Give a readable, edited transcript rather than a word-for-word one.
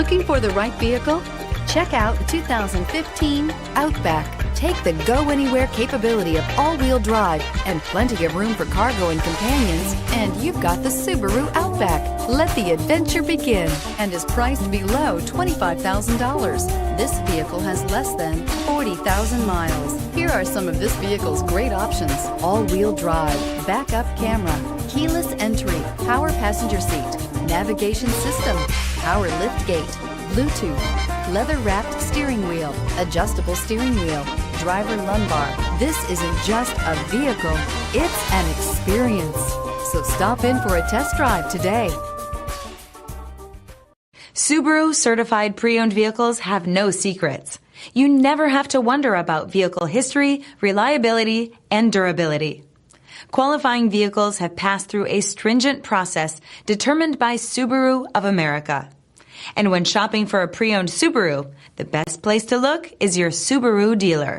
Looking for the right vehicle? Check out the 2015 Outback. Take the go-anywhere capability of all-wheel drive and plenty of room for cargo and companions, and you've got the Subaru Outback. Let the adventure begin and is priced below $25,000. This vehicle has less than 40,000 miles. Here are some of this vehicle's great options: all-wheel drive, backup camera, keyless entry, power passenger seat, navigation system, power liftgate, Bluetooth, leather-wrapped steering wheel, adjustable steering wheel, driver lumbar. This isn't just a vehicle, it's an experience. So stop in for a test drive today. Subaru certified pre-owned vehicles have no secrets. You never have to wonder about vehicle history, reliability, and durability. Qualifying vehicles have passed through a stringent process determined by Subaru of America. And when shopping for a pre-owned Subaru, the best place to look is your Subaru dealer.